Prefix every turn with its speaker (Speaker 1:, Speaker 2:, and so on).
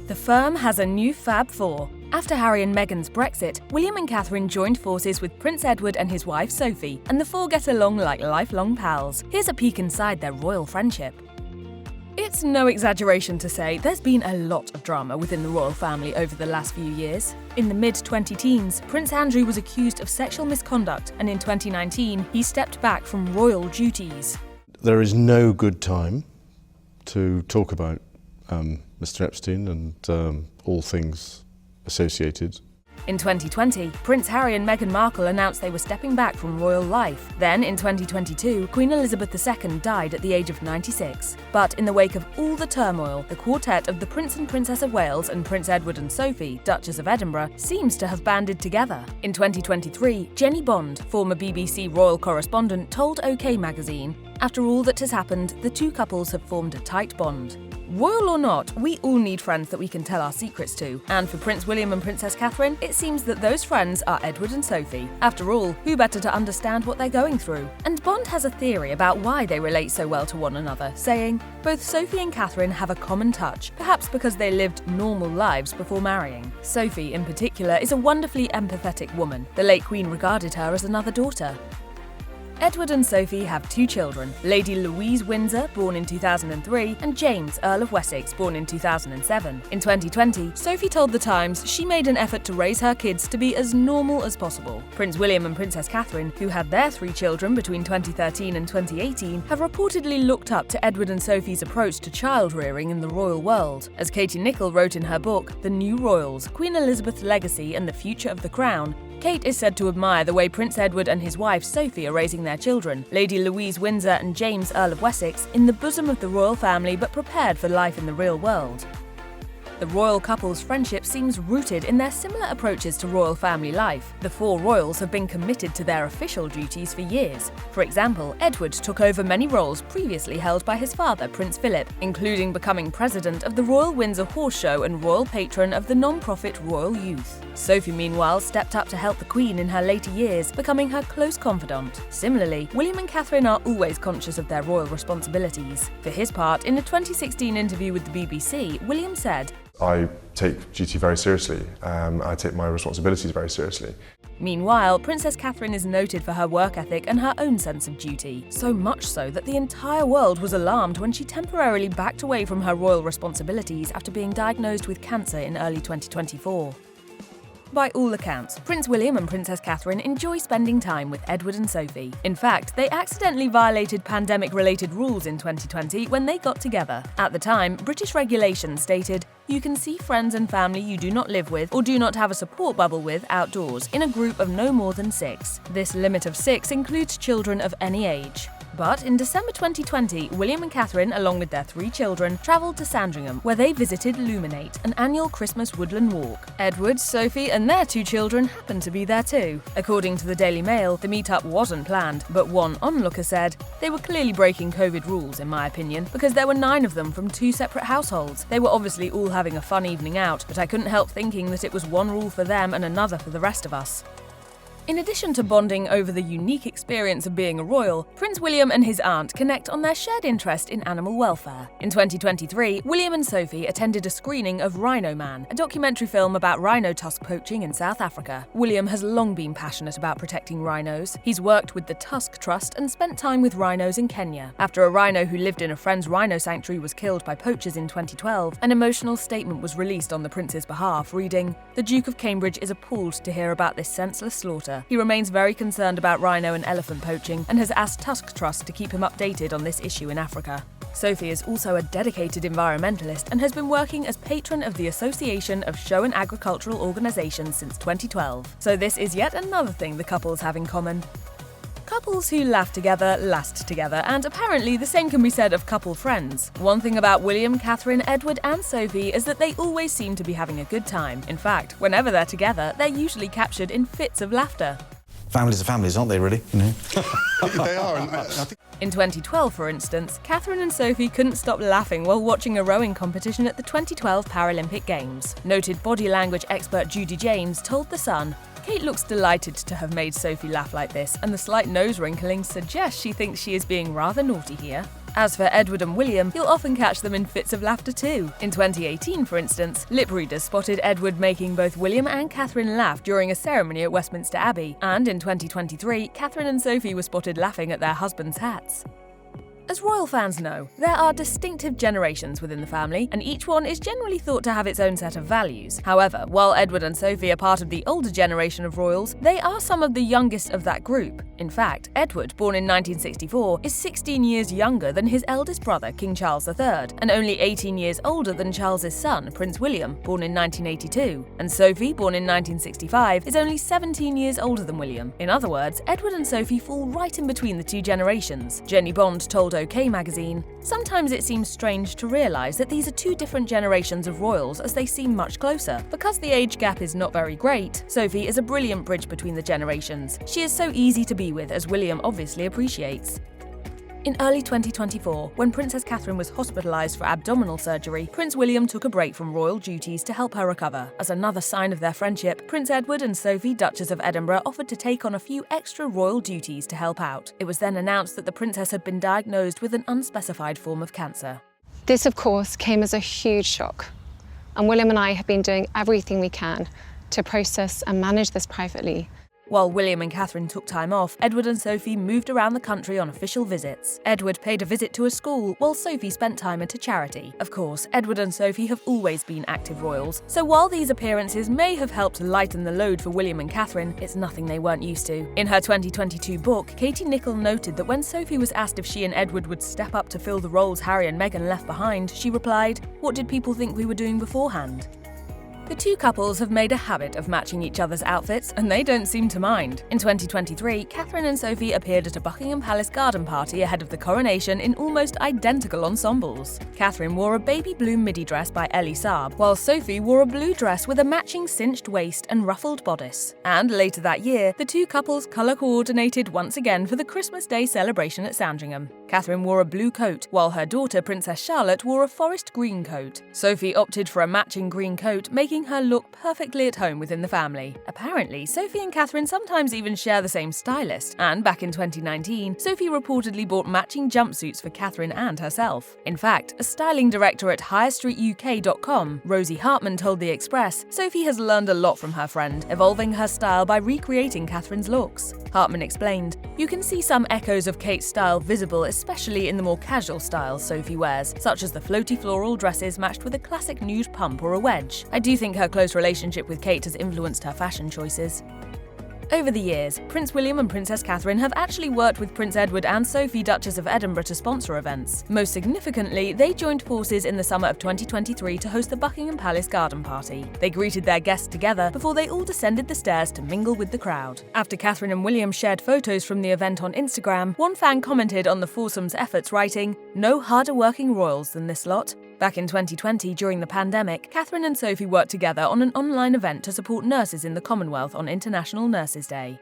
Speaker 1: The firm has a new Fab Four. After Harry and Meghan's Brexit, William and Catherine joined forces with Prince Edward and his wife Sophie, and the four get along like lifelong pals. Here's a peek inside their royal friendship. It's no exaggeration to say there's been a lot of drama within the royal family over the last few years. In the mid-2010s, Prince Andrew was accused of sexual misconduct, and in 2019, he stepped back from royal duties.
Speaker 2: There is no good time to talk about Mr. Epstein and all things associated.
Speaker 1: In 2020, Prince Harry and Meghan Markle announced they were stepping back from royal life. Then, in 2022, Queen Elizabeth II died at the age of 96. But in the wake of all the turmoil, the quartet of the Prince and Princess of Wales and Prince Edward and Sophie, Duchess of Edinburgh, seems to have banded together. In 2023, Jenny Bond, former BBC royal correspondent, told OK magazine, "After all that has happened, the two couples have formed a tight bond. Royal or not, we all need friends that we can tell our secrets to, and for Prince William and Princess Catherine, it seems that those friends are Edward and Sophie. After all, who better to understand what they're going through?" And Bond has a theory about why they relate so well to one another, saying, "Both Sophie and Catherine have a common touch, perhaps because they lived normal lives before marrying. Sophie, in particular, is a wonderfully empathetic woman. The late Queen regarded her as another daughter." Edward and Sophie have two children, Lady Louise Windsor, born in 2003, and James, Earl of Wessex, born in 2007. In 2020, Sophie told The Times she made an effort to raise her kids to be as normal as possible. Prince William and Princess Catherine, who had their three children between 2013 and 2018, have reportedly looked up to Edward and Sophie's approach to child-rearing in the royal world. As Katie Nicholl wrote in her book, The New Royals, Queen Elizabeth's Legacy and the Future of the Crown, Kate is said to admire the way Prince Edward and his wife Sophie are raising their children, Lady Louise Windsor and James, Earl of Wessex, in the bosom of the royal family but prepared for life in the real world. The royal couple's friendship seems rooted in their similar approaches to royal family life. The four royals have been committed to their official duties for years. For example, Edward took over many roles previously held by his father, Prince Philip, including becoming president of the Royal Windsor Horse Show and royal patron of the non-profit Royal Youth. Sophie, meanwhile, stepped up to help the Queen in her later years, becoming her close confidant. Similarly, William and Catherine are always conscious of their royal responsibilities. For his part, in a 2016 interview with the BBC, William said,
Speaker 3: "I take duty very seriously. I take my responsibilities very seriously."
Speaker 1: Meanwhile, Princess Catherine is noted for her work ethic and her own sense of duty. So much so that the entire world was alarmed when she temporarily backed away from her royal responsibilities after being diagnosed with cancer in early 2024. By all accounts, Prince William and Princess Catherine enjoy spending time with Edward and Sophie. In fact, they accidentally violated pandemic-related rules in 2020 when they got together. At the time, British regulations stated, "You can see friends and family you do not live with or do not have a support bubble with outdoors in a group of no more than 6. This limit of 6 includes children of any age." But in December 2020, William and Catherine, along with their 3 children, travelled to Sandringham, where they visited Luminate, an annual Christmas woodland walk. Edward, Sophie and their 2 children happened to be there too. According to the Daily Mail, the meetup wasn't planned, but one onlooker said, "They were clearly breaking COVID rules, in my opinion, because there were 9 of them from 2 separate households. They were obviously all having a fun evening out, but I couldn't help thinking that it was one rule for them and another for the rest of us." In addition to bonding over the unique experience of being a royal, Prince William and his aunt connect on their shared interest in animal welfare. In 2023, William and Sophie attended a screening of Rhino Man, a documentary film about rhino tusk poaching in South Africa. William has long been passionate about protecting rhinos. He's worked with the Tusk Trust and spent time with rhinos in Kenya. After a rhino who lived in a friend's rhino sanctuary was killed by poachers in 2012, an emotional statement was released on the prince's behalf, reading, "The Duke of Cambridge is appalled to hear about this senseless slaughter. He remains very concerned about rhino and elephant poaching and has asked Tusk Trust to keep him updated on this issue in Africa." Sophie is also a dedicated environmentalist and has been working as patron of the Association of Show and Agricultural Organisations since 2012. So this is yet another thing the couples have in common. Couples who laugh together last together, and apparently the same can be said of couple friends. One thing about William, Catherine, Edward and Sophie is that they always seem to be having a good time. In fact, whenever they're together, they're usually captured in fits of laughter.
Speaker 4: Families are families, aren't they, really? You know?
Speaker 2: They are, and I think
Speaker 1: In 2012, for instance, Catherine and Sophie couldn't stop laughing while watching a rowing competition at the 2012 Paralympic Games. Noted body language expert Judy James told The Sun, "Kate looks delighted to have made Sophie laugh like this, and the slight nose wrinkling suggests she thinks she is being rather naughty here." As for Edward and William, you'll often catch them in fits of laughter too. In 2018, for instance, lip readers spotted Edward making both William and Catherine laugh during a ceremony at Westminster Abbey, and in 2023, Catherine and Sophie were spotted laughing at their husbands' hats. As royal fans know, there are distinctive generations within the family, and each one is generally thought to have its own set of values. However, while Edward and Sophie are part of the older generation of royals, they are some of the youngest of that group. In fact, Edward, born in 1964, is 16 years younger than his eldest brother, King Charles III, and only 18 years older than Charles's son, Prince William, born in 1982. And Sophie, born in 1965, is only 17 years older than William. In other words, Edward and Sophie fall right in between the two generations. Jenny Bond told OK magazine, "Sometimes it seems strange to realise that these are two different generations of royals as they seem much closer. Because the age gap is not very great, Sophie is a brilliant bridge between the generations. She is so easy to be with, as William obviously appreciates." In early 2024, when Princess Catherine was hospitalised for abdominal surgery, Prince William took a break from royal duties to help her recover. As another sign of their friendship, Prince Edward and Sophie, Duchess of Edinburgh, offered to take on a few extra royal duties to help out. It was then announced that the princess had been diagnosed with an unspecified form of cancer.
Speaker 5: This, of course, came as a huge shock, and William and I have been doing everything we can to process and manage this privately.
Speaker 1: While William and Catherine took time off, Edward and Sophie moved around the country on official visits. Edward paid a visit to a school, while Sophie spent time at a charity. Of course, Edward and Sophie have always been active royals, so while these appearances may have helped lighten the load for William and Catherine, it's nothing they weren't used to. In her 2022 book, Katie Nicholl noted that when Sophie was asked if she and Edward would step up to fill the roles Harry and Meghan left behind, she replied, "What did people think we were doing beforehand?" The two couples have made a habit of matching each other's outfits, and they don't seem to mind. In 2023, Catherine and Sophie appeared at a Buckingham Palace garden party ahead of the coronation in almost identical ensembles. Catherine wore a baby blue midi dress by Elie Saab, while Sophie wore a blue dress with a matching cinched waist and ruffled bodice. And later that year, the two couples colour-coordinated once again for the Christmas Day celebration at Sandringham. Catherine wore a blue coat, while her daughter, Princess Charlotte, wore a forest green coat. Sophie opted for a matching green coat, making her look perfectly at home within the family. Apparently, Sophie and Catherine sometimes even share the same stylist, and back in 2019, Sophie reportedly bought matching jumpsuits for Catherine and herself. In fact, a styling director at HigherStreetUK.com, Rosie Hartman, told The Express, Sophie has learned a lot from her friend, evolving her style by recreating Catherine's looks. Hartman explained, "You can see some echoes of Kate's style visible, especially in the more casual styles Sophie wears, such as the floaty floral dresses matched with a classic nude pump or a wedge. I do think her close relationship with Kate has influenced her fashion choices." Over the years, Prince William and Princess Catherine have actually worked with Prince Edward and Sophie, Duchess of Edinburgh, to sponsor events. Most significantly, they joined forces in the summer of 2023 to host the Buckingham Palace garden party. They greeted their guests together before they all descended the stairs to mingle with the crowd. After Catherine and William shared photos from the event on Instagram, one fan commented on the foursome's efforts, writing, "No harder working royals than this lot." Back in 2020, during the pandemic, Catherine and Sophie worked together on an online event to support nurses in the Commonwealth on International Nurses Day.